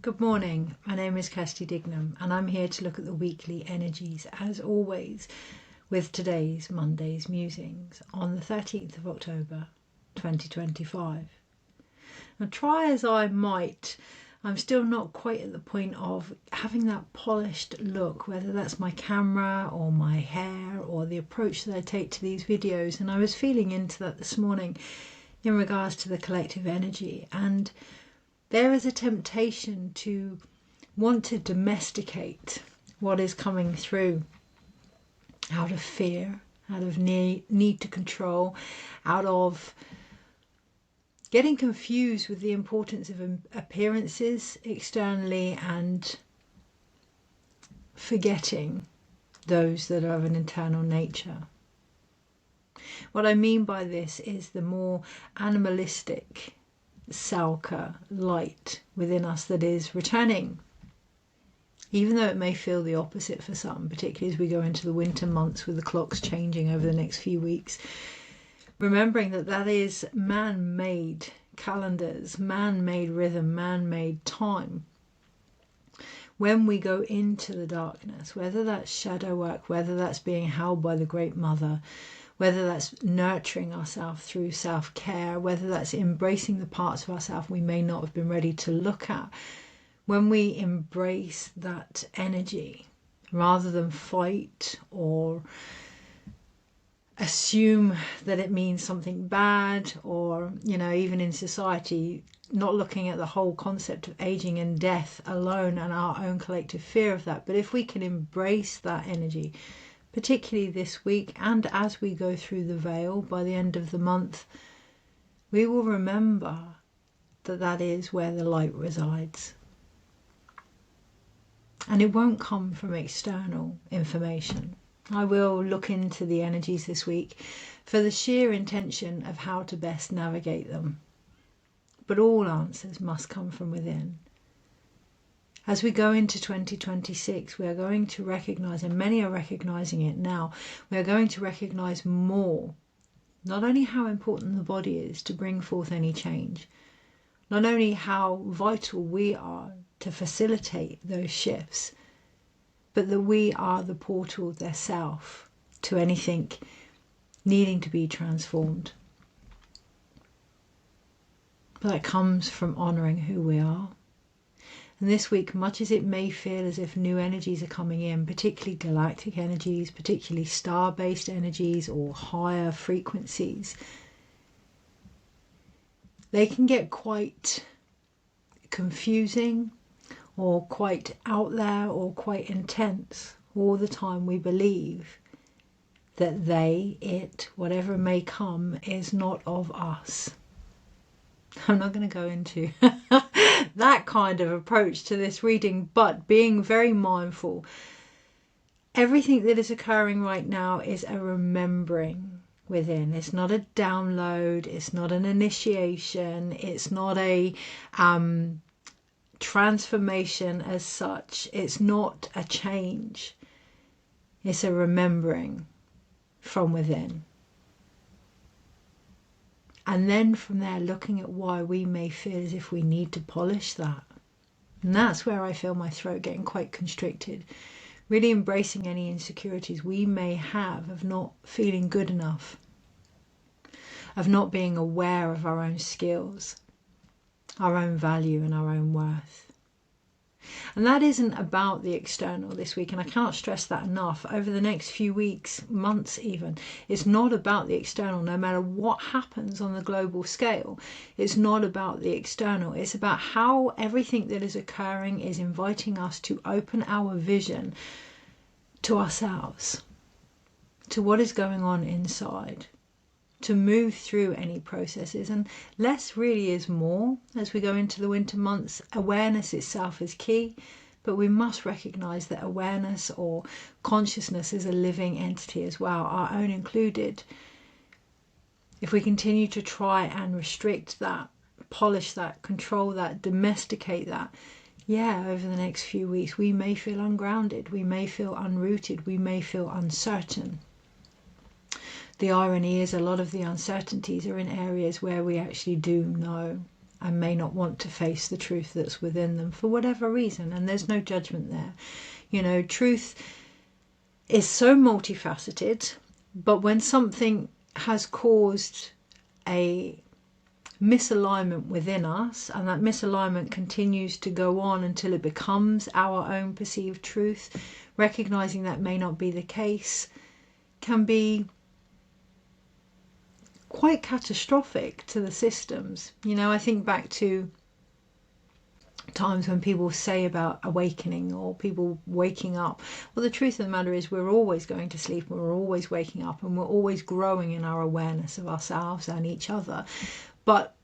Good morning, my name is Kirsty Dignam and I'm here to look at the weekly energies as always with today's Monday's Musings on the 13th of October 2025. Now try as I might, I'm still not quite at the point of having that polished look, whether that's my camera or my hair or the approach that I take to these videos, and I was feeling into that this morning in regards to the collective energy, and there is a temptation to want to domesticate what is coming through out of fear, out of need to control, out of getting confused with the importance of appearances externally and forgetting those that are of an internal nature. What I mean by this is the more animalistic Salka light within us that is returning, even though it may feel the opposite for some, particularly as we go into the winter months with the clocks changing over the next few weeks. Remembering that that is man-made calendars, man-made rhythm, man-made time. When we go into the darkness, whether that's shadow work, whether that's being held by the Great Mother, whether that's nurturing ourselves through self-care, whether that's embracing the parts of ourselves we may not have been ready to look at, when we embrace that energy rather than fight or assume that it means something bad, or, you know, even in society, not looking at the whole concept of aging and death alone and our own collective fear of that. But if we can embrace that energy, particularly this week and as we go through the veil by the end of the month, we will remember that that is where the light resides. And it won't come from external information. I will look into the energies this week for the sheer intention of how to best navigate them. But all answers must come from within. As we go into 2026, we are going to recognize, and many are recognizing it now, we are going to recognize more, not only how important the body is to bring forth any change, not only how vital we are to facilitate those shifts, but that we are the portal theirself to anything needing to be transformed. But that comes from honouring who we are. And this week, much as it may feel as if new energies are coming in, particularly galactic energies, particularly star-based energies or higher frequencies, they can get quite confusing or quite out there or quite intense all the time. We believe that they, it, whatever may come, is not of us. I'm not going to go into that kind of approach to this reading, but being very mindful. Everything that is occurring right now is a remembering within. It's not a download. It's not an initiation. It's not a transformation as such. It's not a change. It's a remembering from within. And then from there, looking at why we may feel as if we need to polish that. And that's where I feel my throat getting quite constricted. Really embracing any insecurities we may have of not feeling good enough, of not being aware of our own skills, our own value and our own worth. And that isn't about the external this week, and I can't stress that enough. Over the next few weeks, months even, it's not about the external. No matter what happens on the global scale, it's not about the external. It's about how everything that is occurring is inviting us to open our vision to ourselves, to what is going on inside, to move through any processes. And less really is more as we go into the winter months. Awareness itself is key, but we must recognize that awareness or consciousness is a living entity as well, our own included. If we continue to try and restrict that, polish that, control that, domesticate that, over the next few weeks we may feel ungrounded, we may feel unrooted, we may feel uncertain. The irony is a lot of the uncertainties are in areas where we actually do know and may not want to face the truth that's within them for whatever reason. And there's no judgment there. You know, truth is so multifaceted, but when something has caused a misalignment within us, and that misalignment continues to go on until it becomes our own perceived truth, recognizing that may not be the case can be quite catastrophic to the systems. You know, I think back to times when people say about awakening or people waking up. Well, the truth of the matter is we're always going to sleep and we're always waking up and we're always growing in our awareness of ourselves and each other. But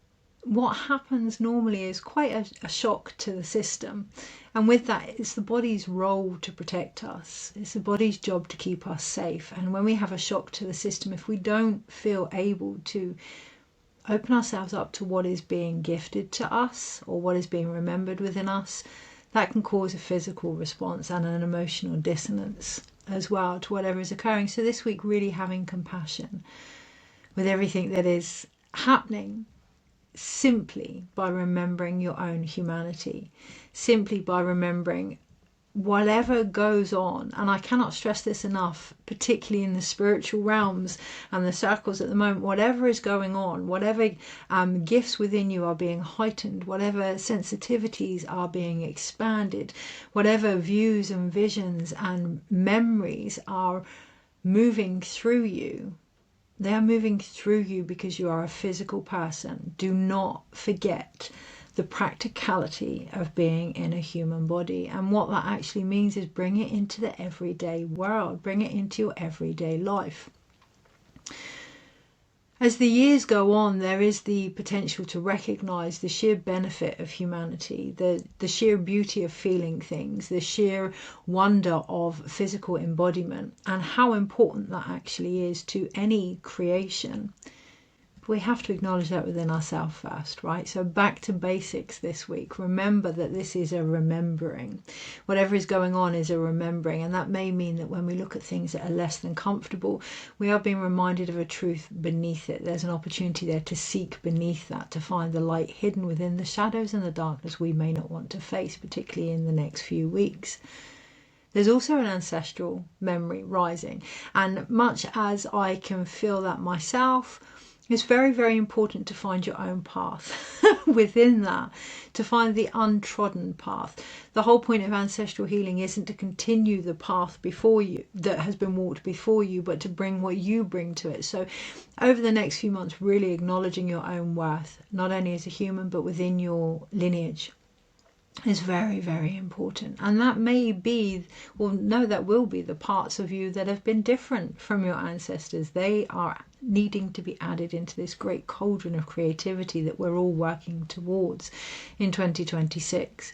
what happens normally is quite a shock to the system. And with that, it's the body's role to protect us. It's the body's job to keep us safe. And when we have a shock to the system, if we don't feel able to open ourselves up to what is being gifted to us or what is being remembered within us, that can cause a physical response and an emotional dissonance as well to whatever is occurring. So this week, really having compassion with everything that is happening, simply by remembering your own humanity, simply by remembering whatever goes on. And I cannot stress this enough, particularly in the spiritual realms and the circles at the moment, whatever is going on, whatever gifts within you are being heightened, whatever sensitivities are being expanded, whatever views and visions and memories are moving through you, they are moving through you because you are a physical person. Do not forget the practicality of being in a human body. And what that actually means is bring it into the everyday world. Bring it into your everyday life. As the years go on, there is the potential to recognize the sheer benefit of humanity, the sheer beauty of feeling things, the sheer wonder of physical embodiment, and how important that actually is to any creation. We have to acknowledge that within ourselves first, right? So back to basics this week. Remember that this is a remembering. Whatever is going on is a remembering. And that may mean that when we look at things that are less than comfortable, we are being reminded of a truth beneath it. There's an opportunity there to seek beneath that, to find the light hidden within the shadows and the darkness we may not want to face, particularly in the next few weeks. There's also an ancestral memory rising. And much as I can feel that myself, it's very, very important to find your own path within that, to find the untrodden path. The whole point of ancestral healing isn't to continue the path before you that has been walked before you, but to bring what you bring to it. So over the next few months, really acknowledging your own worth, not only as a human, but within your lineage, is very, very important. And that may be, or no, that will be the parts of you that have been different from your ancestors. They are needing to be added into this great cauldron of creativity that we're all working towards in 2026.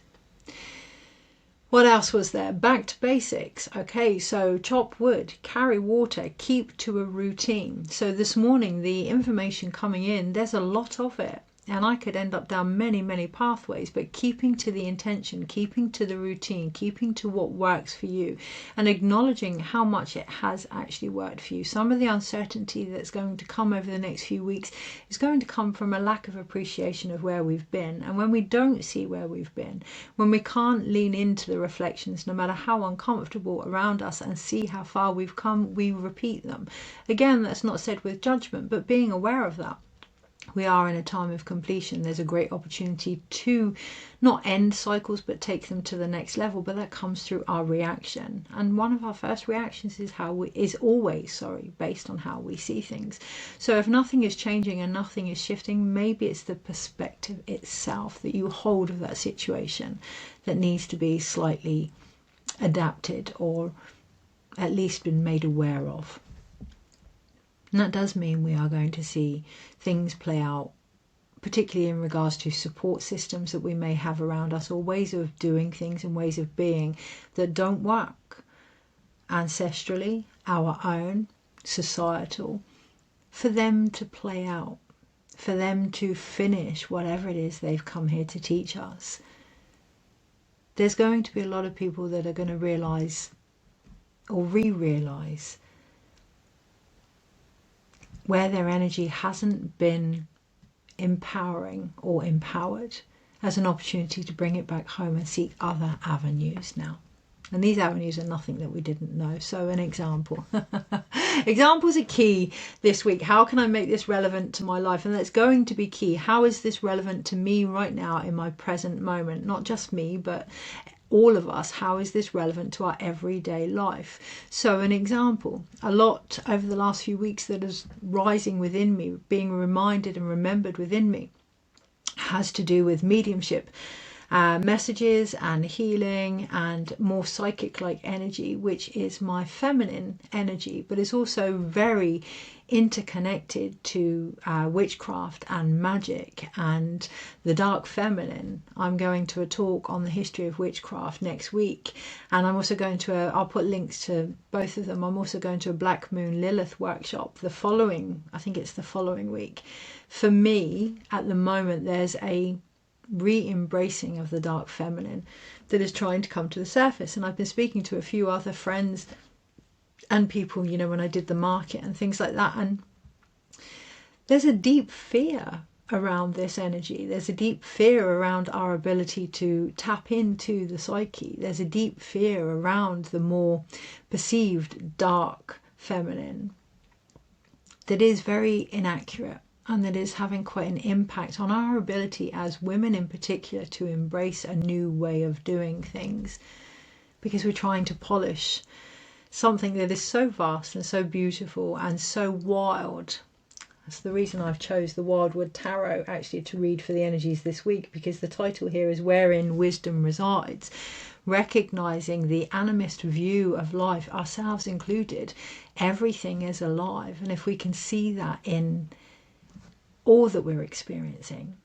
What else was there? Back to basics. Okay, so chop wood, carry water, keep to a routine. So this morning, the information coming in, there's a lot of it. And I could end up down many, many pathways, but keeping to the intention, keeping to the routine, keeping to what works for you, and acknowledging how much it has actually worked for you. Some of the uncertainty that's going to come over the next few weeks is going to come from a lack of appreciation of where we've been. And when we don't see where we've been, when we can't lean into the reflections, no matter how uncomfortable around us, and see how far we've come, we repeat them. Again, that's not said with judgment, but being aware of that. We are in a time of completion. There's a great opportunity to not end cycles, but take them to the next level. But that comes through our reaction. And one of our first reactions is always based on how we see things. So if nothing is changing and nothing is shifting, maybe it's the perspective itself that you hold of that situation that needs to be slightly adapted, or at least been made aware of. And that does mean we are going to see things play out, particularly in regards to support systems that we may have around us, or ways of doing things and ways of being that don't work ancestrally, our own, societal, for them to play out, for them to finish whatever it is they've come here to teach us. There's going to be a lot of people that are going to realise or re-realise where their energy hasn't been empowering or empowered as an opportunity to bring it back home and seek other avenues now. And these avenues are nothing that we didn't know. So an example. Examples are key this week. How can I make this relevant to my life? And that's going to be key. How is this relevant to me right now in my present moment? Not just me, but all of us. How is this relevant to our everyday life? So an example, a lot over the last few weeks that is rising within me, being reminded and remembered within me, has to do with mediumship. Messages and healing and more psychic-like energy, which is my feminine energy, but it's also very interconnected to witchcraft and magic and the dark feminine. I'm going to a talk on the history of witchcraft next week, and I'm also going to I'll put links to both of them. I'm also going to a Black Moon Lilith workshop the following week. For me, at the moment, there's a re-embracing of the dark feminine that is trying to come to the surface. And I've been speaking to a few other friends and people, when I did the market and things like that, and there's a deep fear around this energy. There's a deep fear around our ability to tap into the psyche. There's a deep fear around the more perceived dark feminine that is very inaccurate, and that is having quite an impact on our ability as women in particular to embrace a new way of doing things, because we're trying to polish something that is so vast and so beautiful and so wild. That's the reason I've chose the Wildwood Tarot actually to read for the energies this week, because the title here is Wherein Wisdom Resides. Recognizing the animist view of life, ourselves included, everything is alive. And if we can see that in all that we're experiencing,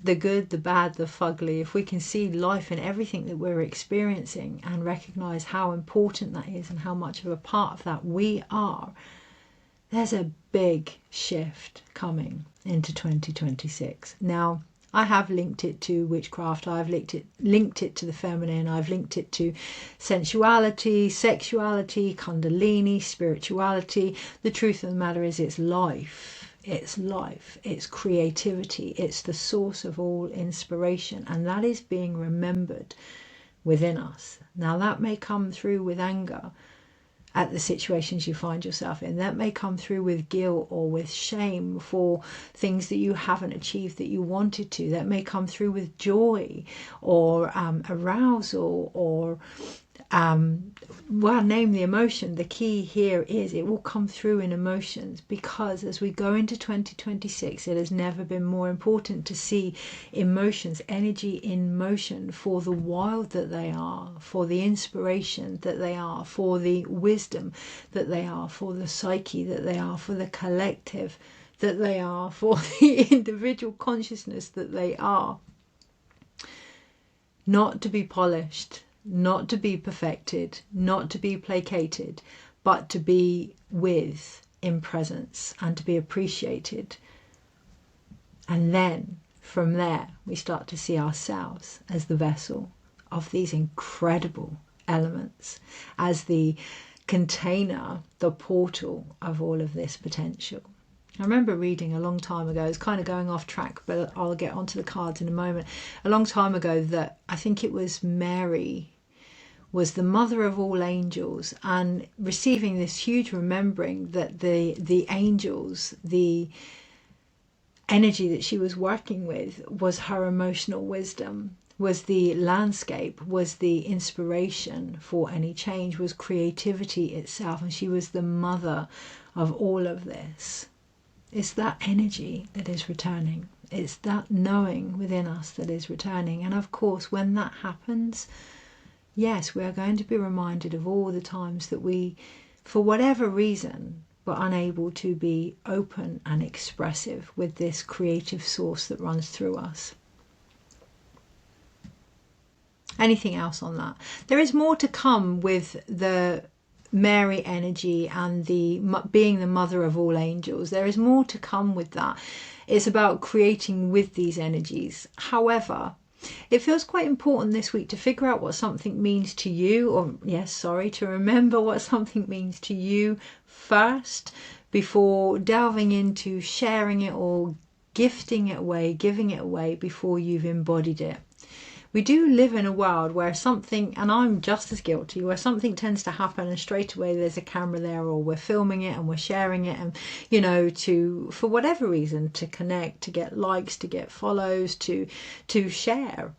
the good, the bad, the fugly, if we can see life in everything that we're experiencing and recognize how important that is and how much of a part of that we are, there's a big shift coming into 2026. Now, I have linked it to witchcraft, I've linked it to the feminine, I've linked it to sensuality, sexuality, kundalini, spirituality. The truth of the matter is it's life. It's life, it's creativity, it's the source of all inspiration, and that is being remembered within us. Now, that may come through with anger at the situations you find yourself in. That may come through with guilt or with shame for things that you haven't achieved that you wanted to. That may come through with joy or arousal or name the emotion. The key here is it will come through in emotions, because as we go into 2026, it has never been more important to see emotions, energy in motion, for the wild that they are, for the inspiration that they are, for the wisdom that they are, for the psyche that they are, for the collective that they are, for the individual consciousness that they are. Not to be polished, not to be perfected, not to be placated, but to be with in presence and to be appreciated. And then from there we start to see ourselves as the vessel of these incredible elements, as the container, the portal of all of this potential. I remember reading a long time ago, it's kind of going off track, but I'll get onto the cards in a moment, a long time ago, that I think it was Mary was the mother of all angels, and receiving this huge remembering that the angels, the energy that she was working with, was her emotional wisdom, was the landscape, was the inspiration for any change, was creativity itself, and she was the mother of all of this. It's that energy that is returning. It's that knowing within us that is returning. And of course, when that happens, yes, we are going to be reminded of all the times that we, for whatever reason, were unable to be open and expressive with this creative source that runs through us. Anything else on that? There is more to come with the Mary energy and the being the mother of all angels. There is more to come with that. It's about creating with these energies. However, it feels quite important this week to figure out what something means to you, to remember what something means to you first before delving into sharing it or gifting it away, giving it away before you've embodied it. We do live in a world where something, and I'm just as guilty, where something tends to happen and straight away there's a camera there, or we're filming it and we're sharing it, and for whatever reason, to connect, to get likes, to get follows, to share.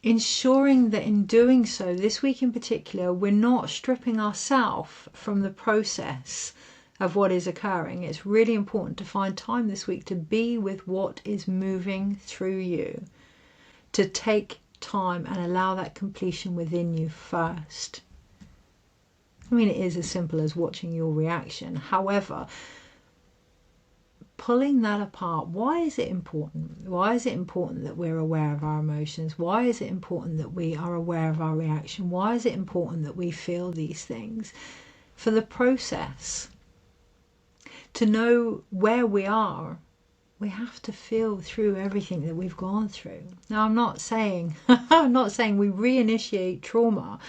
Ensuring that in doing so, this week in particular, we're not stripping ourselves from the process of what is occurring. It's really important to find time this week to be with what is moving through you, to take time and allow that completion within you first. I mean, it is as simple as watching your reaction. However, pulling that apart, why is it important? Why is it important that we're aware of our emotions? Why is it important that we are aware of our reaction? Why is it important that we feel these things? For the process, to know where we are, we have to feel through everything that we've gone through. Now, I'm not saying we reinitiate trauma.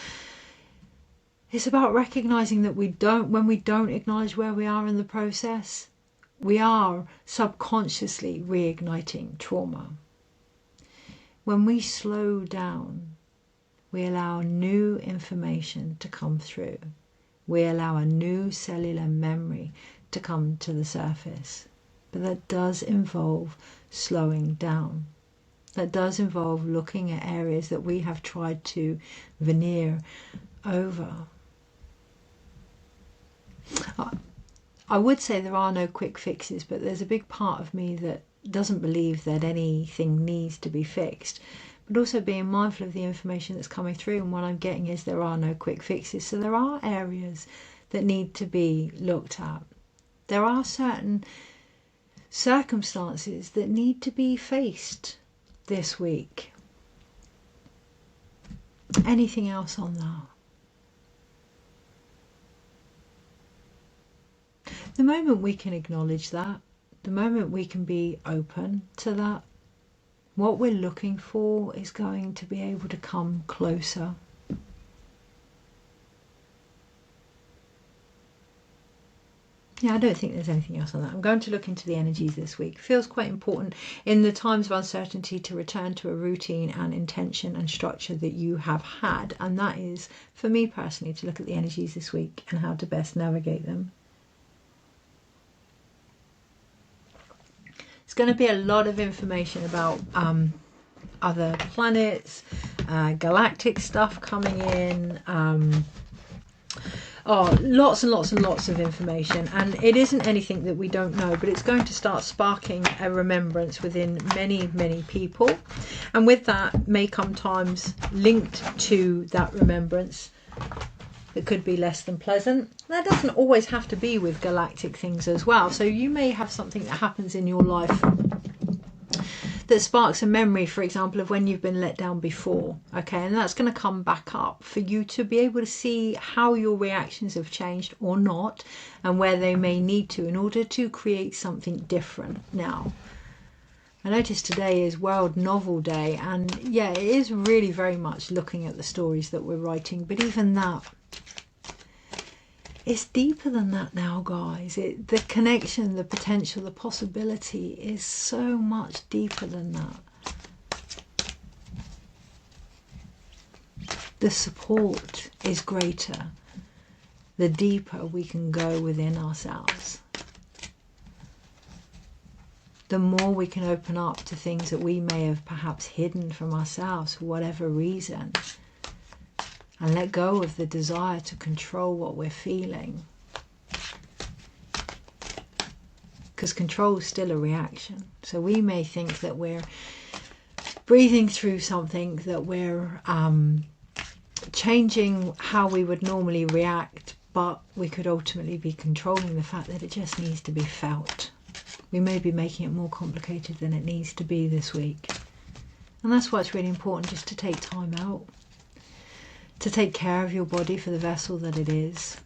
It's about recognizing that when we don't acknowledge where we are in the process, we are subconsciously reigniting trauma. When we slow down, we allow new information to come through. We allow a new cellular memory to come to the surface. But that does involve slowing down. That does involve looking at areas that we have tried to veneer over. I would say there are no quick fixes, but there's a big part of me that doesn't believe that anything needs to be fixed. But also being mindful of the information that's coming through, and what I'm getting is there are no quick fixes. So there are areas that need to be looked at. There are certain circumstances that need to be faced this week. Anything else on that? The moment we can acknowledge that, the moment we can be open to that, what we're looking for is going to be able to come closer. Yeah, I don't think there's anything else on that. I'm going to look into the energies this week. It feels quite important in the times of uncertainty to return to a routine and intention and structure that you have had. And that is, for me personally, to look at the energies this week and how to best navigate them. It's going to be a lot of information about other planets, galactic stuff coming in, lots and lots and lots of information, and it isn't anything that we don't know, but it's going to start sparking a remembrance within many people, and with that may come times linked to that remembrance that could be less than pleasant. That doesn't always have to be with galactic things as well. So you may have something that happens in your life that sparks a memory, for example, of when you've been let down before, okay, and that's going to come back up for you to be able to see how your reactions have changed or not, and where they may need to, in order to create something different. Now, I noticed today is World Novel Day, and yeah, it is really very much looking at the stories that we're writing, but even that, it's deeper than that now, guys. The connection, the potential, the possibility is so much deeper than that. The support is greater the deeper we can go within ourselves. The more we can open up to things that we may have perhaps hidden from ourselves for whatever reason, and let go of the desire to control what we're feeling. Because control is still a reaction. So we may think that we're breathing through something, that we're changing how we would normally react, but we could ultimately be controlling the fact that it just needs to be felt. We may be making it more complicated than it needs to be this week. And that's why it's really important just to take time out, to take care of your body for the vessel that it is.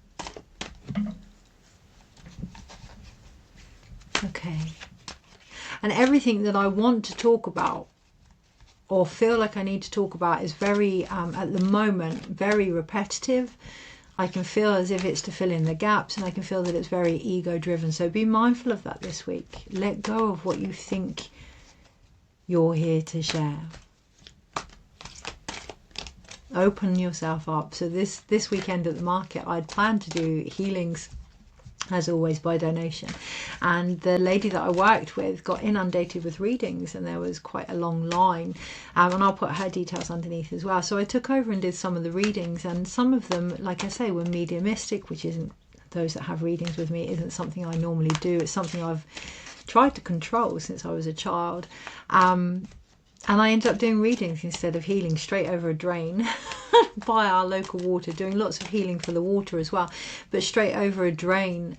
Okay. And everything that I want to talk about or feel like I need to talk about is very, at the moment, very repetitive. I can feel as if it's to fill in the gaps, and I can feel that it's very ego driven. So be mindful of that this week. Let go of what you think you're here to share. Open yourself up. So this weekend at the market, I'd planned to do healings, as always, by donation, and the lady that I worked with got inundated with readings, and there was quite a long line, and I'll put her details underneath as well. So I took over and did some of the readings, and some of them, like I say, were mediumistic, which isn't, those that have readings with me, isn't something I normally do. It's something I've tried to control since I was a child, and I ended up doing readings instead of healing, straight over a drain by our local water, doing lots of healing for the water as well, but straight over a drain.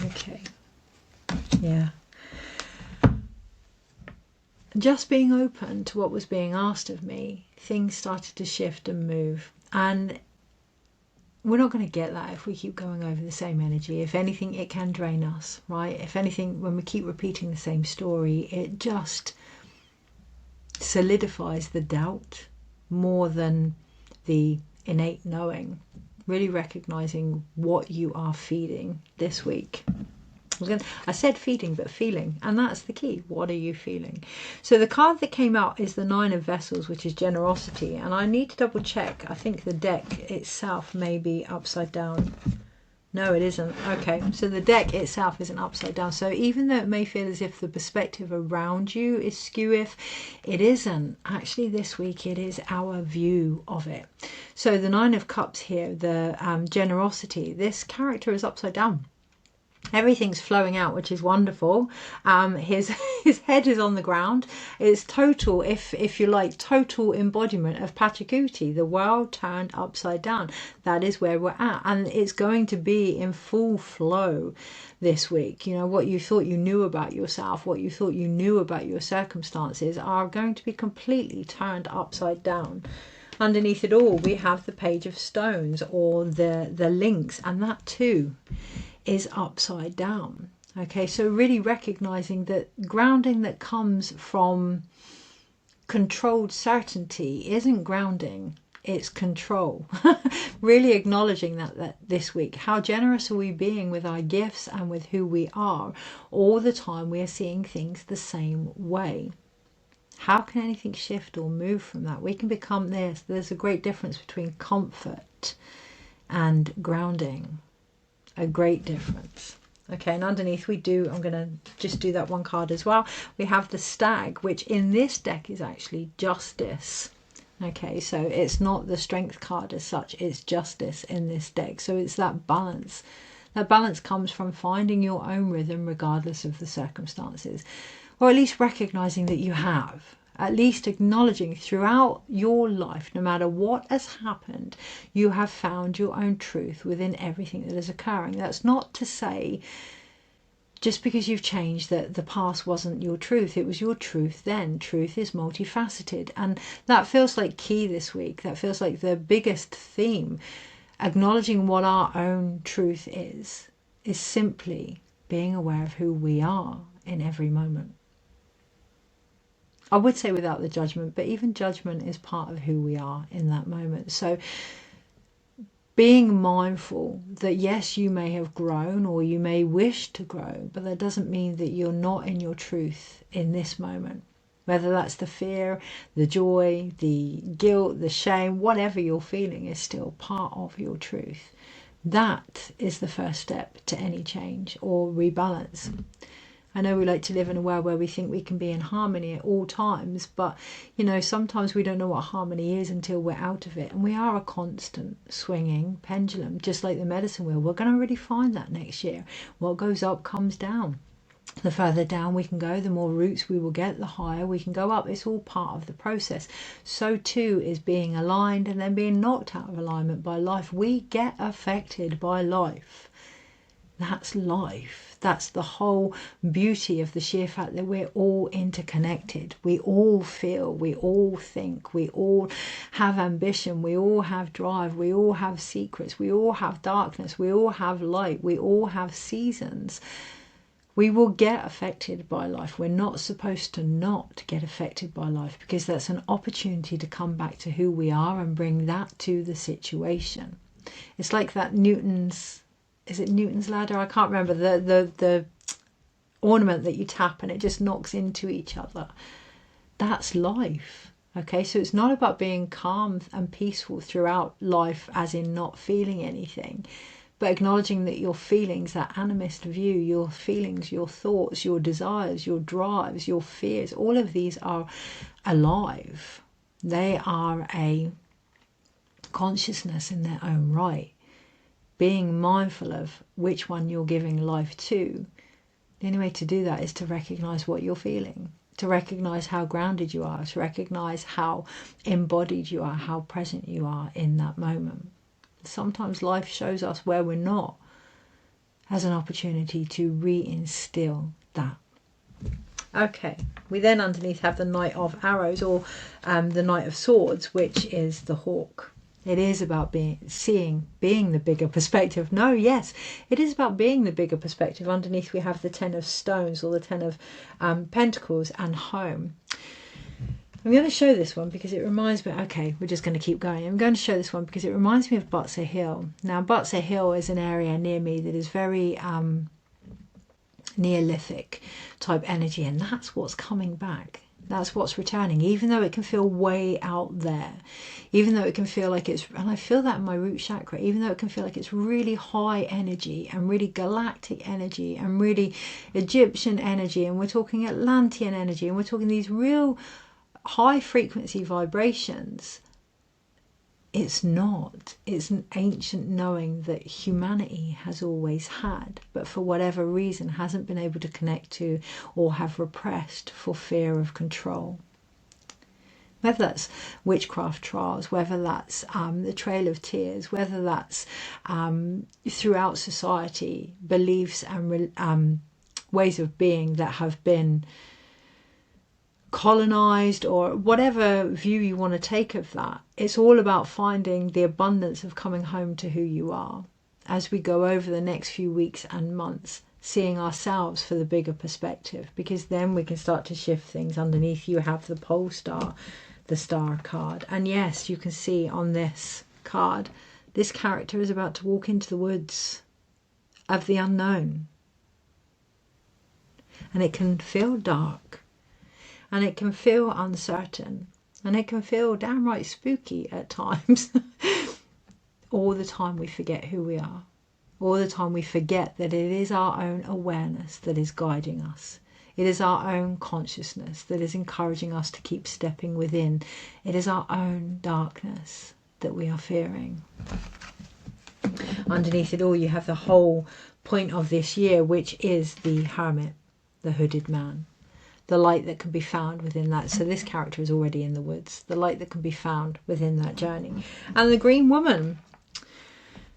Okay, yeah. Just being open to what was being asked of me, things started to shift and move. And we're not going to get that if we keep going over the same energy. If anything, it can drain us, right? If anything, when we keep repeating the same story, it just solidifies the doubt more than the innate knowing. Really recognizing what you are feeding this week. I said feeding, but feeling, and that's the key. What are you feeling? So the card that came out is the Nine of Vessels, which is generosity, and I need to double check. I think the deck itself may be upside down. No, it isn't. Okay, so the deck itself isn't upside down. So even though it may feel as if the perspective around you is skew, it isn't. Actually, this week it is our view of it. So the Nine of Cups here, the generosity, this character is upside down. Everything's flowing out, which is wonderful. His head is on the ground. It's total, if you like, total embodiment of Pachacuti, the world turned upside down. That is where we're at, and it's going to be in full flow this week. You know, what you thought you knew about yourself, what you thought you knew about your circumstances, are going to be completely turned upside down. Underneath it all, we have the Page of Stones, or the links, and that too is upside down. Okay, so really recognizing that grounding that comes from controlled certainty isn't grounding, it's control. Really acknowledging that this week. How generous are we being with our gifts and with who we are? All the time we are seeing things the same way. How can anything shift or move from that? We can become this. There's a great difference between comfort and grounding. A great difference. Okay, and underneath we do, I'm going to just do that one card as well. We have the Stag, which in this deck is actually justice. Okay, so it's not the Strength card as such, it's justice in this deck. So it's that balance. That balance comes from finding your own rhythm regardless of the circumstances. Or at least recognizing that you have. At least acknowledging throughout your life, no matter what has happened, you have found your own truth within everything that is occurring. That's not to say just because you've changed that the past wasn't your truth. It was your truth then. Truth is multifaceted. And that feels like key this week. That feels like the biggest theme. Acknowledging what our own truth is simply being aware of who we are in every moment. I would say without the judgment, but even judgment is part of who we are in that moment. So being mindful that yes, you may have grown or you may wish to grow, but that doesn't mean that you're not in your truth in this moment. Whether that's the fear, the joy, the guilt, the shame, whatever you're feeling is still part of your truth. That is the first step to any change or rebalance. I know we like to live in a world where we think we can be in harmony at all times, but you know, sometimes we don't know what harmony is until we're out of it. And we are a constant swinging pendulum, just like the medicine wheel. We're going to really find that next year. What goes up comes down. The further down we can go, the more roots we will get, the higher we can go up. It's all part of the process. So too is being aligned and then being knocked out of alignment by life. We get affected by life. That's life. That's the whole beauty of the sheer fact that we're all interconnected. We all feel, we all think, we all have ambition, we all have drive, we all have secrets, we all have darkness, we all have light, we all have seasons. We will get affected by life. We're not supposed to not get affected by life, because that's an opportunity to come back to who we are and bring that to the situation. It's like that is it Newton's ladder? I can't remember, the ornament that you tap and it just knocks into each other. That's life. Okay, so it's not about being calm and peaceful throughout life, as in not feeling anything, but acknowledging that your feelings, that animist view, your feelings, your thoughts, your desires, your drives, your fears, all of these are alive. They are a consciousness in their own right. Being mindful of which one you're giving life to, the only way to do that is to recognize what you're feeling, to recognize how grounded you are, to recognize how embodied you are, how present you are in that moment. Sometimes life shows us where we're not, as an opportunity to reinstill that. Okay, we then underneath have the Knight of Arrows, or the Knight of Swords, which is the hawk. It is about being the bigger perspective. No, yes, it is about being the bigger perspective. Underneath we have the Ten of Stones, or the Ten of Pentacles, and home. I'm going to show this one because it reminds me, okay, we're just going to keep going. I'm going to show this one because it reminds me of Butser Hill. Now, Butser Hill is an area near me that is very Neolithic type energy, and that's what's coming back. That's what's returning, even though it can feel way out there, even though it can feel like it's, and I feel that in my root chakra, even though it can feel like it's really high energy and really galactic energy and really Egyptian energy, and we're talking Atlantean energy, and we're talking these real high frequency vibrations. It's not. It's an ancient knowing that humanity has always had, but for whatever reason hasn't been able to connect to, or have repressed for fear of control. Whether that's witchcraft trials, whether that's the Trail of Tears, whether that's throughout society, beliefs and ways of being that have been colonized, or whatever view you want to take of that. It's all about finding the abundance of coming home to who you are as we go over the next few weeks and months, seeing ourselves for the bigger perspective, because then we can start to shift things. Underneath you have the pole star, the star card, and yes, you can see on this card this character is about to walk into the woods of the unknown, and it can feel dark. And it can feel uncertain, and it can feel downright spooky at times. All the time we forget who we are. All the time we forget that it is our own awareness that is guiding us. It is our own consciousness that is encouraging us to keep stepping within. It is our own darkness that we are fearing. Underneath it all, you have the whole point of this year, which is the Hermit, the hooded man. The light that can be found within that. So this character is already in the woods. The light that can be found within that journey. And the Green Woman.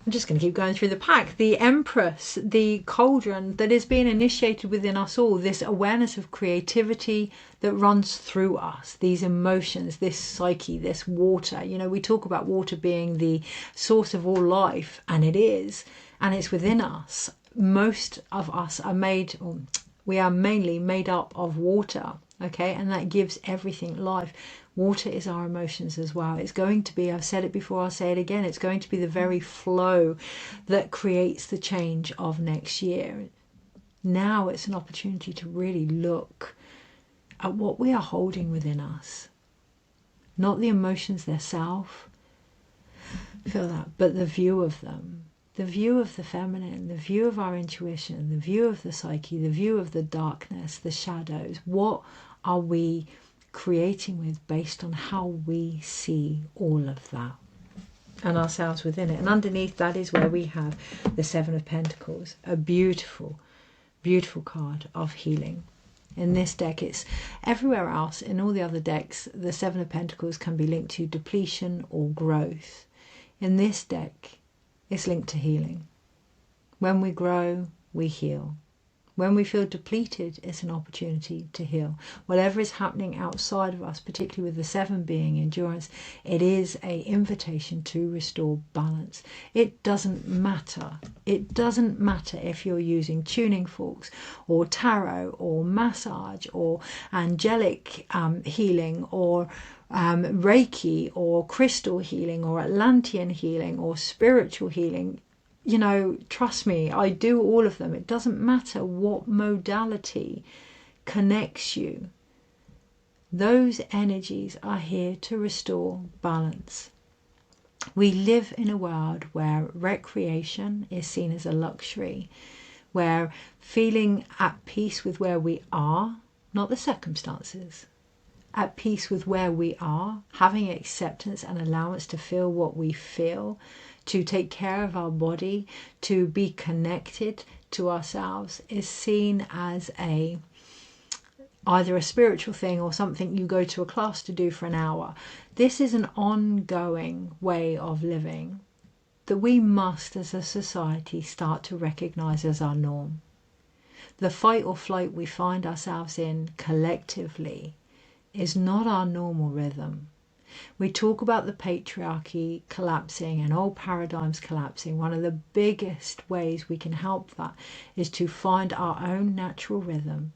I'm just going to keep going through the pack. The Empress, the cauldron that is being initiated within us all. This awareness of creativity that runs through us. These emotions, this psyche, this water. You know, we talk about water being the source of all life. And it is. And it's within us. Most of us are made... we are mainly made up of water, okay? And that gives everything life. Water is our emotions as well. It's going to be, I've said it before, I'll say it again, it's going to be the very flow that creates the change of next year. Now it's an opportunity to really look at what we are holding within us. Not the emotions themselves, feel that, but the view of them. The view of the feminine, the view of our intuition, the view of the psyche, the view of the darkness, the shadows. What are we creating with based on how we see all of that and ourselves within it? And underneath that is where we have the Seven of Pentacles, a beautiful, beautiful card of healing. In this deck, it's everywhere else. In all the other decks, the Seven of Pentacles can be linked to depletion or growth. In this deck, it's linked to healing. When we grow, we heal. When we feel depleted, it's an opportunity to heal. Whatever is happening outside of us, particularly with the 7 being endurance, it is an invitation to restore balance. It doesn't matter. It doesn't matter if you're using tuning forks or tarot or massage or angelic healing or Reiki or crystal healing or Atlantean healing or spiritual healing. You know, trust me, I do all of them. It doesn't matter what modality connects you. Those energies are here to restore balance. We live in a world where recreation is seen as a luxury, where feeling at peace with where we are, not the circumstances, at peace with where we are, having acceptance and allowance to feel what we feel, to take care of our body, to be connected to ourselves, is seen as either a spiritual thing or something you go to a class to do for an hour. This is an ongoing way of living that we must, as a society, start to recognize as our norm. The fight or flight we find ourselves in collectively is not our normal rhythm. We talk about the patriarchy collapsing and old paradigms collapsing. One of the biggest ways we can help that is to find our own natural rhythm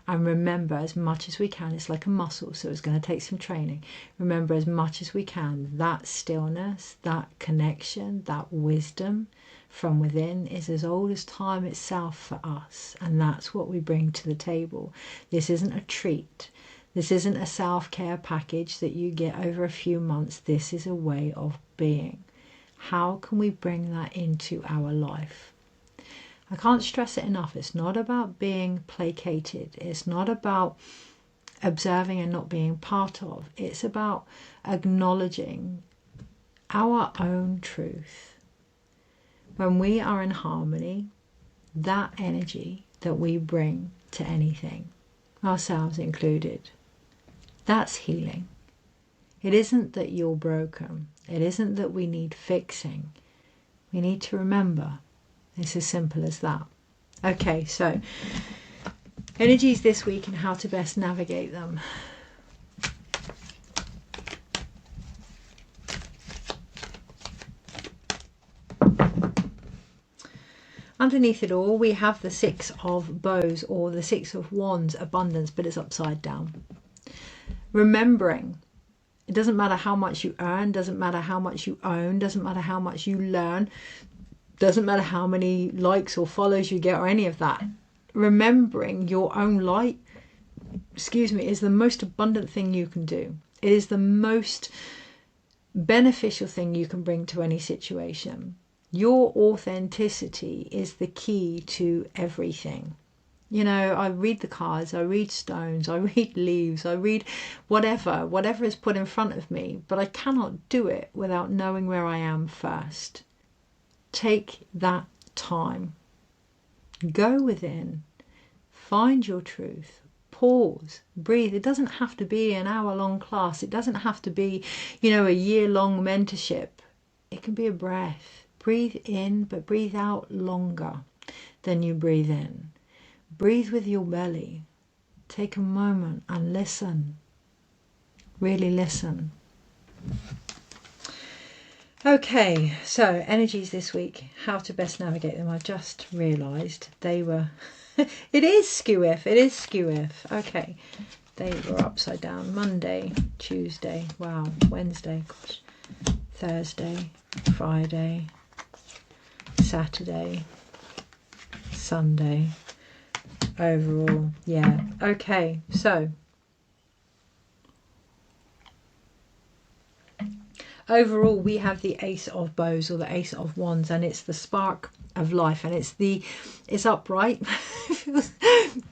and remember as much as we can. It's like a muscle, so it's going to take some training. Remember as much as we can that stillness, that connection, that wisdom from within is as old as time itself for us, and that's what we bring to the table. This isn't a treat. This isn't a self-care package that you get over a few months. This is a way of being. How can we bring that into our life? I can't stress it enough. It's not about being placated. It's not about observing and not being part of. It's about acknowledging our own truth. When we are in harmony, that energy that we bring to anything, ourselves included, that's healing. It isn't that you're broken. It isn't that we need fixing. We need to remember. It's as simple as that. Okay, so energies this week and how to best navigate them. Underneath it all, we have the 6 of bows or the 6 of wands, abundance, but it's upside down. Remembering, it doesn't matter how much you earn, doesn't matter how much you own, doesn't matter how much you learn, doesn't matter how many likes or follows you get or any of that. Remembering your own light, is the most abundant thing you can do. It is the most beneficial thing you can bring to any situation. Your authenticity is the key to everything. You know, I read the cards, I read stones, I read leaves, I read whatever is put in front of me, but I cannot do it without knowing where I am first. Take that time. Go within. Find your truth. Pause. Breathe. It doesn't have to be an hour-long class. It doesn't have to be, a year-long mentorship. It can be a breath. Breathe in, but breathe out longer than you breathe in. Breathe with your belly. Take a moment and listen. Really listen. Okay, so energies this week, how to best navigate them. I've just realised they were, it is skew-if. Okay, they were upside down. Monday, Tuesday, wow, Wednesday, gosh, Thursday, Friday, Saturday, Sunday, overall, yeah. Okay, so overall we have the Ace of Bows or the Ace of Wands, and it's the spark of life, and it's upright.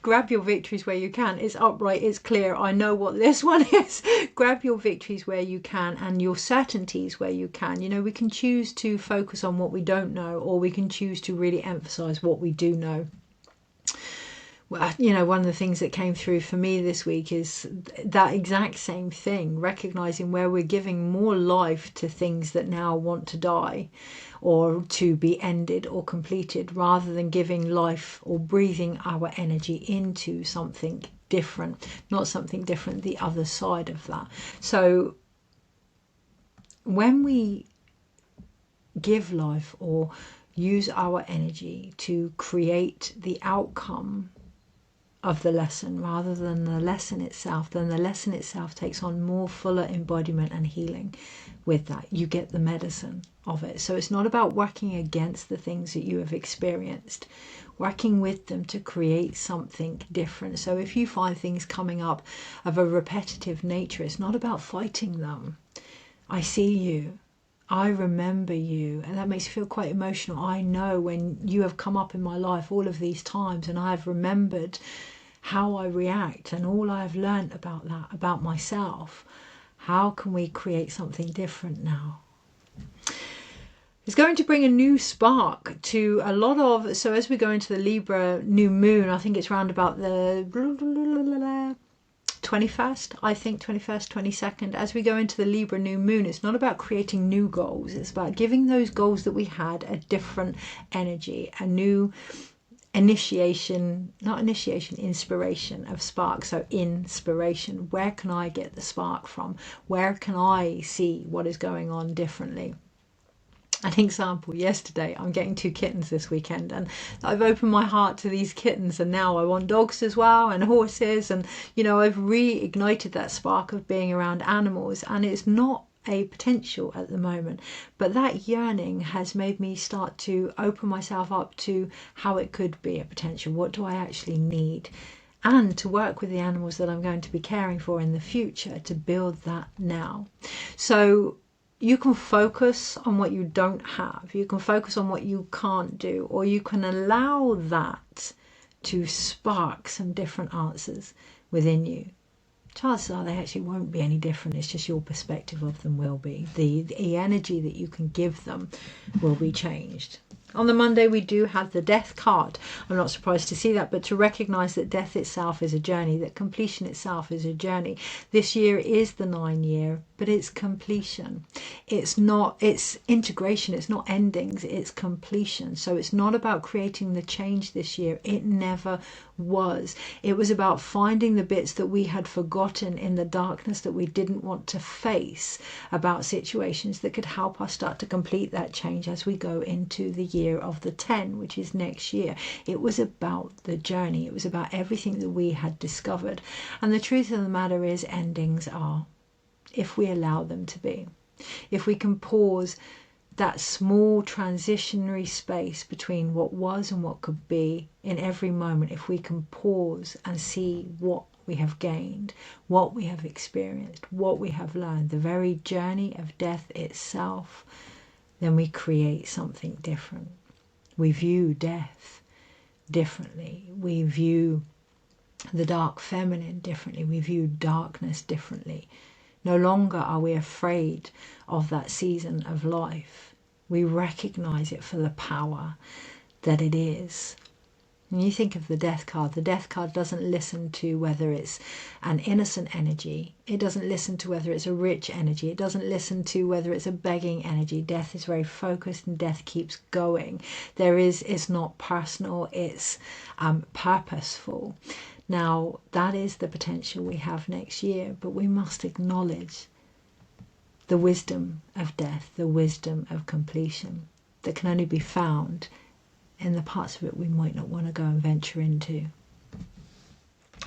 Grab your victories where you can. It's upright, it's clear. I know what this one is. Grab your victories where you can and your certainties where you can. We can choose to focus on what we don't know, or we can choose to really emphasize what we do know. Well, one of the things that came through for me this week is that exact same thing, recognizing where we're giving more life to things that now want to die, or to be ended or completed, rather than giving life or breathing our energy into something different, not something different, the other side of that. So when we give life or use our energy to create the outcome of the lesson rather than the lesson itself, then the lesson itself takes on more fuller embodiment and healing. With that, you get the medicine of it. So it's not about working against the things that you have experienced, working with them to create something different. So if you find things coming up of a repetitive nature, it's not about fighting them. I see you, I remember you, and that makes me feel quite emotional. I know when you have come up in my life all of these times, and I have remembered how I react and all I have learned about that, about myself. How can we create something different now? It's going to bring a new spark to a lot of, so as we go into the Libra new moon, I think it's around about the 21st, I think 21st, 22nd, as we go into the Libra new moon, it's not about creating new goals. It's about giving those goals that we had a different energy, a new initiation, not initiation, inspiration of spark. So inspiration, where can I get the spark from? Where can I see what is going on differently? An example, yesterday, I'm getting 2 kittens this weekend, and I've opened my heart to these kittens, and now I want dogs as well, and horses, and you know, I've reignited that spark of being around animals, and it's not a potential at the moment, but that yearning has made me start to open myself up to how it could be a potential. What do I actually need? And to work with the animals that I'm going to be caring for in the future to build that now. So you can focus on what you don't have, you can focus on what you can't do, or you can allow that to spark some different answers within you. Chances are they actually won't be any different, it's just your perspective of them will be. The energy that you can give them will be changed. On the Monday, we do have the death card. I'm not surprised to see that, but to recognize that death itself is a journey, that completion itself is a journey. This year is the 9 year, but it's completion. It's not, it's integration, it's not endings, it's completion. So it's not about creating the change this year. It never was. It was about finding the bits that we had forgotten in the darkness that we didn't want to face about situations that could help us start to complete that change as we go into the year of the 10, which is next year. It was about the journey. It was about everything that we had discovered. And the truth of the matter is, endings are, if we allow them to be. If we can pause that small transitionary space between what was and what could be in every moment, if we can pause and see what we have gained, what we have experienced, what we have learned, the very journey of death itself, then we create something different. We view death differently. We view the dark feminine differently. We view darkness differently. No longer are we afraid of that season of life. We recognize it for the power that it is. When you think of the death card doesn't listen to whether it's an innocent energy. It doesn't listen to whether it's a rich energy. It doesn't listen to whether it's a begging energy. Death is very focused and death keeps going. It's not personal, it's purposeful. Now, that is the potential we have next year, but we must acknowledge the wisdom of death, the wisdom of completion that can only be found in the parts of it we might not want to go and venture into.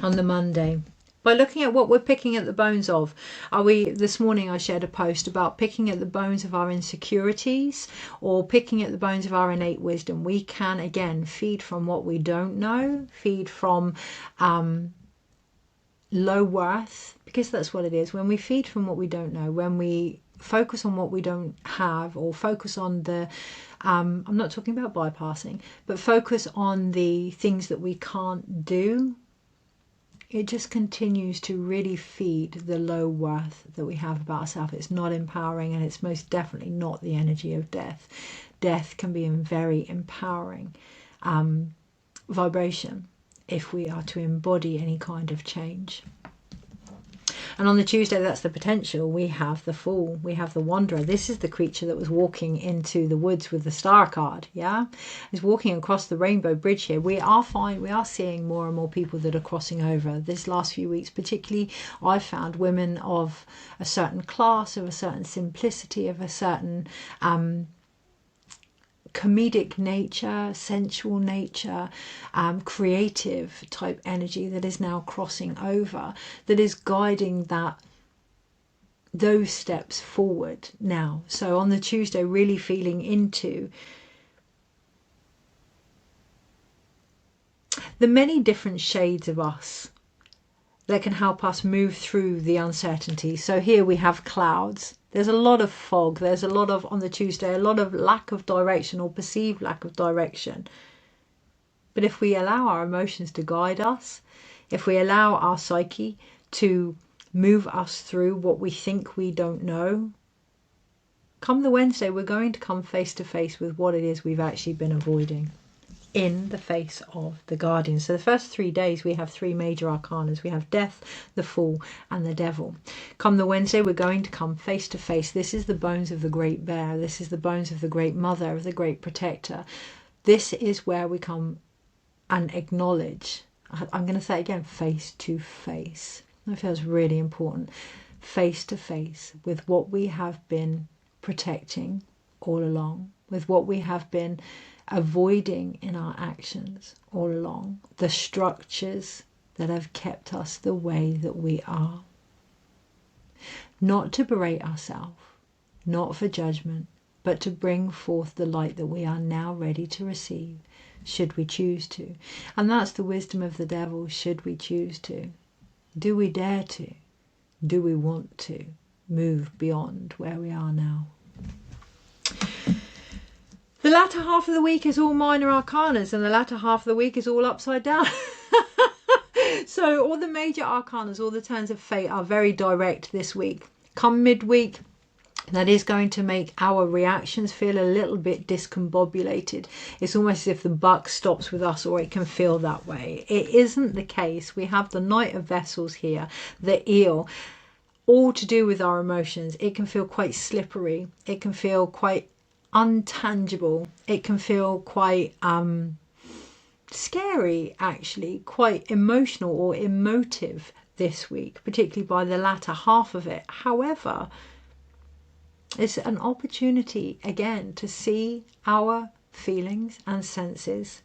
On the Monday, by looking at what we're picking at the bones of, this morning I shared a post about picking at the bones of our insecurities or picking at the bones of our innate wisdom. We can, again, feed from what we don't know, feed from low worth, because that's what it is. When we feed from what we don't know, when we focus on what we don't have, or focus on the I'm not talking about bypassing, but focus on the things that we can't do, it just continues to really feed the low worth that we have about ourselves. It's not empowering, and it's most definitely not the energy of death. Death can be a very empowering vibration if we are to embody any kind of change. And on the Tuesday, that's the potential. We have the Fool, we have the Wanderer. This is the creature that was walking into the woods with the Star card, yeah? Is walking across the rainbow bridge here. We are seeing more and more people that are crossing over. This last few weeks, particularly, I've found women of a certain class, of a certain simplicity, of a certain comedic nature, sensual nature, creative type energy that is now crossing over, that is guiding those steps forward now. So on the Tuesday, really feeling into the many different shades of us that can help us move through the uncertainty. So here we have clouds. There's a lot of fog. There's a lot of, on the Tuesday, a lot of lack of direction or perceived lack of direction. But if we allow our emotions to guide us, if we allow our psyche to move us through what we think we don't know, come the Wednesday, we're going to come face to face with what it is we've actually been avoiding in the face of the Guardian. So the first 3 days we have 3 major arcanas. We have Death, the Fool and the Devil. Come the Wednesday, we're going to come face to face. This is the bones of the Great Bear. This is the bones of the Great Mother, of the Great Protector. This is where we come and acknowledge. I'm going to say it again, face to face. That feels really important. Face to face with what we have been protecting all along, with what we have been avoiding in our actions all along, the structures that have kept us the way that we are. Not to berate ourselves, not for judgment, but to bring forth the light that we are now ready to receive, should we choose to. And that's the wisdom of the Devil, should we choose to. Do we dare to? Do we want to move beyond where we are now? The latter half of the week is all minor arcanas, and the latter half of the week is all upside down. So all the major arcanas, all the turns of fate are very direct this week. Come midweek, that is going to make our reactions feel a little bit discombobulated. It's almost as if the buck stops with us, or it can feel that way. It isn't the case. We have the Knight of Vessels here, the eel, all to do with our emotions. It can feel quite slippery. It can feel quite untangible. It can feel quite scary, actually, quite emotional or emotive this week, particularly by the latter half of it. However, it's an opportunity again to see our feelings and senses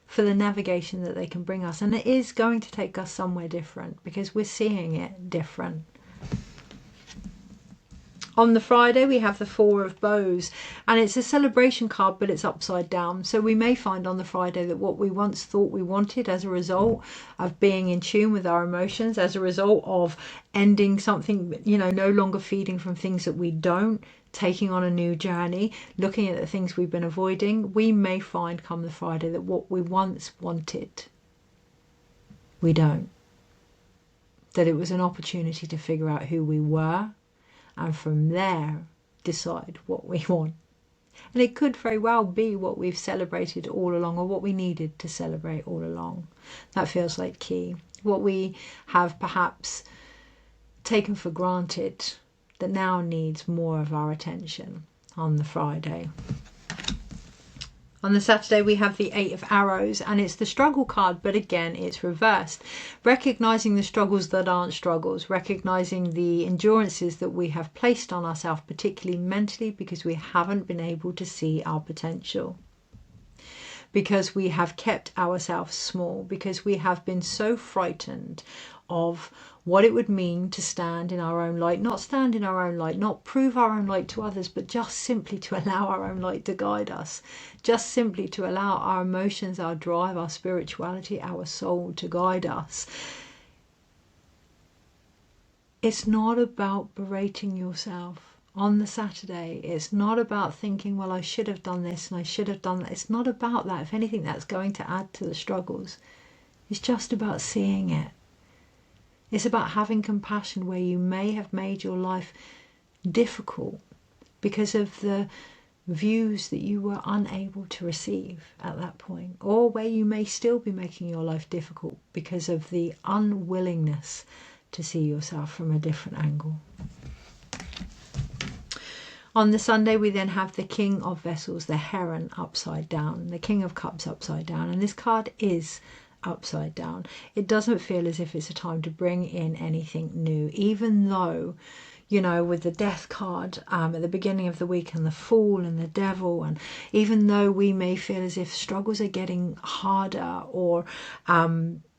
for the navigation that they can bring us, and it is going to take us somewhere different because we're seeing it different. On the Friday, we have the Four of Bows, and it's a celebration card, but it's upside down. So we may find on the Friday that what we once thought we wanted as a result of being in tune with our emotions, as a result of ending something, no longer feeding from things that we don't, taking on a new journey, looking at the things we've been avoiding, we may find come the Friday that what we once wanted, we don't. That it was an opportunity to figure out who we were, and from there decide what we want. And it could very well be what we've celebrated all along, or what we needed to celebrate all along. That feels like key. What we have perhaps taken for granted that now needs more of our attention on the Friday. On the Saturday, we have the Eight of Arrows, and it's the struggle card, but again, it's reversed. Recognizing the struggles that aren't struggles, recognizing the endurances that we have placed on ourselves, particularly mentally, because we haven't been able to see our potential. Because we have kept ourselves small, because we have been so frightened of what it would mean to stand in our own light, not stand in our own light, not prove our own light to others, but just simply to allow our own light to guide us, just simply to allow our emotions, our drive, our spirituality, our soul to guide us. It's not about berating yourself on the Saturday. It's not about thinking, well, I should have done this and I should have done that. It's not about that. If anything, that's going to add to the struggles. It's just about seeing it. It's about having compassion where you may have made your life difficult because of the views that you were unable to receive at that point, or where you may still be making your life difficult because of the unwillingness to see yourself from a different angle. On the Sunday, we then have the King of Vessels, the Heron, upside down, the King of Cups upside down. And this card is upside down. It doesn't feel as if it's a time to bring in anything new, even though, you know, with the Death card at the beginning of the week, and the Fool and the Devil, and even though we may feel as if struggles are getting harder, or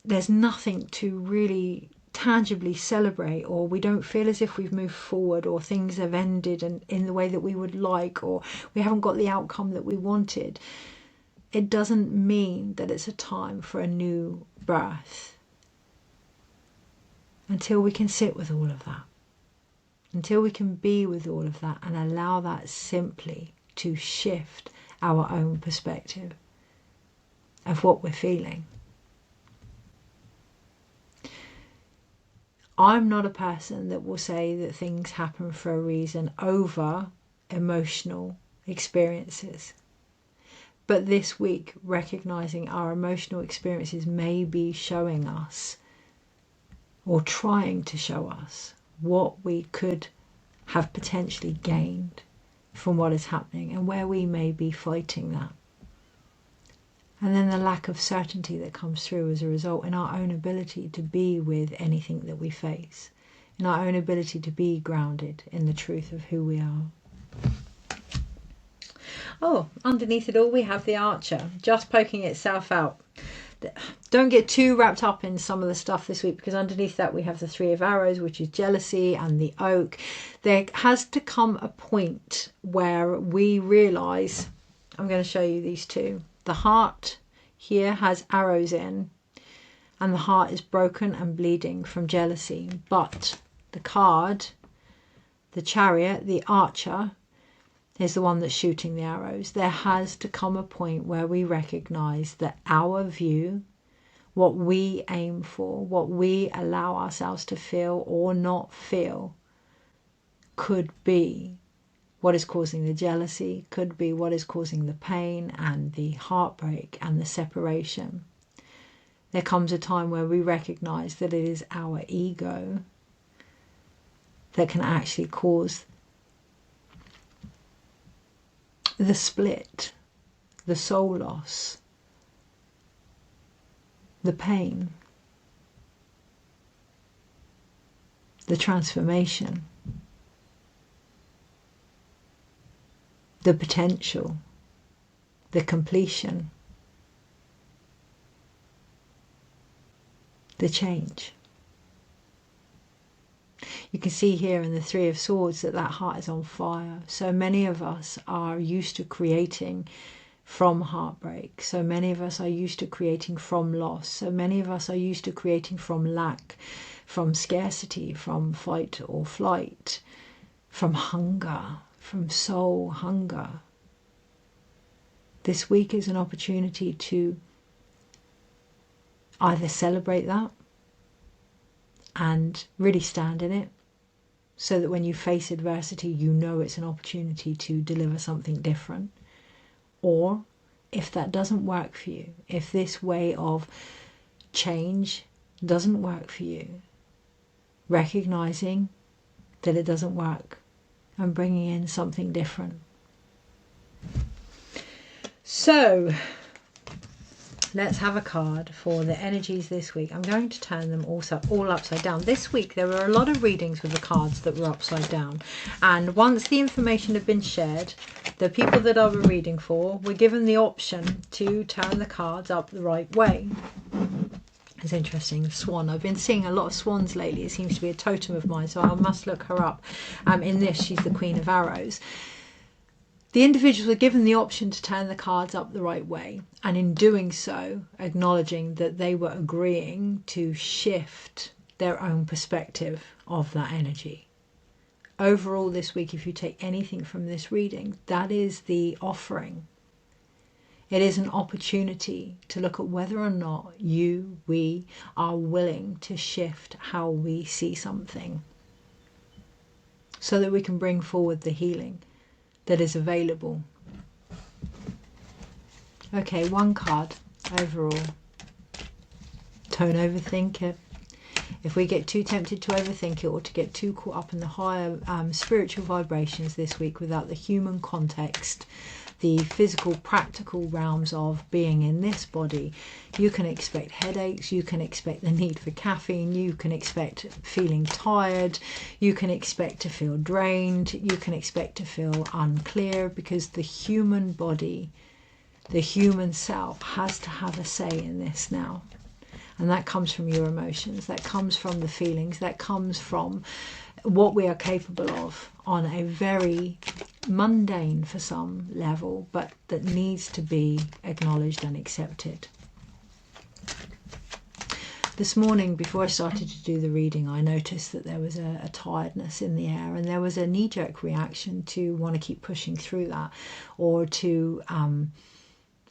there's nothing to really tangibly celebrate, or we don't feel as if we've moved forward, or things have ended in the way that we would like, or we haven't got the outcome that we wanted, it doesn't mean that it's a time for a new birth, until we can sit with all of that, until we can be with all of that and allow that simply to shift our own perspective of what we're feeling. I'm not a person that will say that things happen for a reason over emotional experiences. But this week, recognizing our emotional experiences may be showing us, or trying to show us, what we could have potentially gained from what is happening, and where we may be fighting that. And then the lack of certainty that comes through as a result in our own ability to be with anything that we face, in our own ability to be grounded in the truth of who we are. Oh, underneath it all, we have the Archer, just poking itself out. Don't get too wrapped up in some of the stuff this week, because underneath that we have the Three of Arrows, which is jealousy, and the Oak. There has to come a point where we realise, I'm going to show you these two. The heart here has arrows in, and the heart is broken and bleeding from jealousy. But the card, the Chariot, the Archer, is the one that's shooting the arrows. There has to come a point where we recognise that our view, what we aim for, what we allow ourselves to feel or not feel, could be what is causing the jealousy, could be what is causing the pain and the heartbreak and the separation. There comes a time where we recognise that it is our ego that can actually cause the split, the soul loss, the pain, the transformation, the potential, the completion, the change. You can see here in the Three of Swords that that heart is on fire. So many of us are used to creating from heartbreak. So many of us are used to creating from loss. So many of us are used to creating from lack, from scarcity, from fight or flight, from hunger, from soul hunger. This week is an opportunity to either celebrate that and really stand in it, so that when you face adversity, you know it's an opportunity to deliver something different. Or if that doesn't work for you, if this way of change doesn't work for you, recognizing that it doesn't work and bringing in something different. So let's have a card for the energies this week. I'm going to turn them also all upside down. This week there were a lot of readings with the cards that were upside down, and once the information had been shared, the people that I were reading for were given the option to turn the cards up the right way. It's interesting, swan. I've been seeing a lot of swans lately. It seems to be a totem of mine, so I must look her up. In this, she's the Queen of Arrows. The individuals were given the option to turn the cards up the right way, and in doing so, acknowledging that they were agreeing to shift their own perspective of that energy. Overall this week, if you take anything from this reading, that is the offering. It is an opportunity to look at whether or not we are willing to shift how we see something, so that we can bring forward the healing that is available. Okay, one card overall. Don't overthink it. If we get too tempted to overthink it or to get too caught up in the higher spiritual vibrations this week without the human context, the physical, practical realms of being in this body, you can expect headaches, you can expect the need for caffeine, you can expect feeling tired, you can expect to feel drained, you can expect to feel unclear, because the human body, the human self, has to have a say in this now. And that comes from your emotions, that comes from the feelings, that comes from what we are capable of on a very mundane, for some level, but that needs to be acknowledged and accepted. This morning, before I started to do the reading, I noticed that there was a tiredness in the air, and there was a knee-jerk reaction to want to keep pushing through that, or to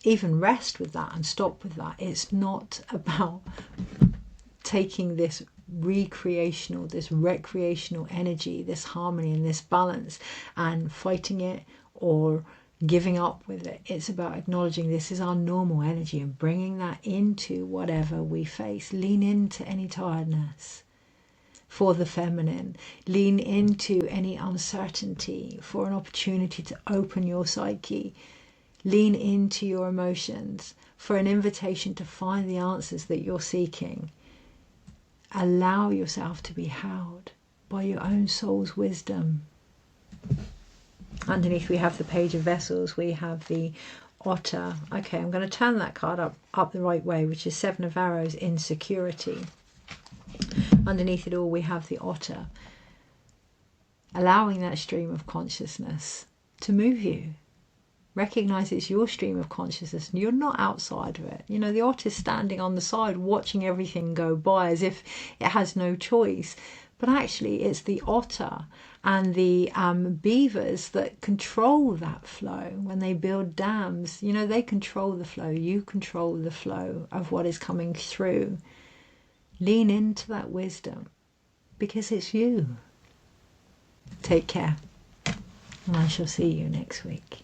even rest with that and stop with that. It's not about taking this recreational, this recreational energy, this harmony and this balance, and fighting it or giving up with it. It's about acknowledging this is our normal energy and bringing that into whatever we face. Lean into any tiredness for the feminine. Lean into any uncertainty for an opportunity to open your psyche. Lean into your emotions for an invitation to find the answers that you're seeking. Allow yourself to be held by your own soul's wisdom. Underneath we have the Page of Vessels, we have the Otter. Okay, I'm going to turn that card up the right way, which is Seven of Arrows, insecurity. Underneath it all we have the Otter. Allowing that stream of consciousness to move you. Recognize it's your stream of consciousness and you're not outside of it. You know, the otter is standing on the side watching everything go by as if it has no choice. But actually it's the otter and the beavers that control that flow. When they build dams, you know, they control the flow. You control the flow of what is coming through. Lean into that wisdom because it's you. Take care. And I shall see you next week.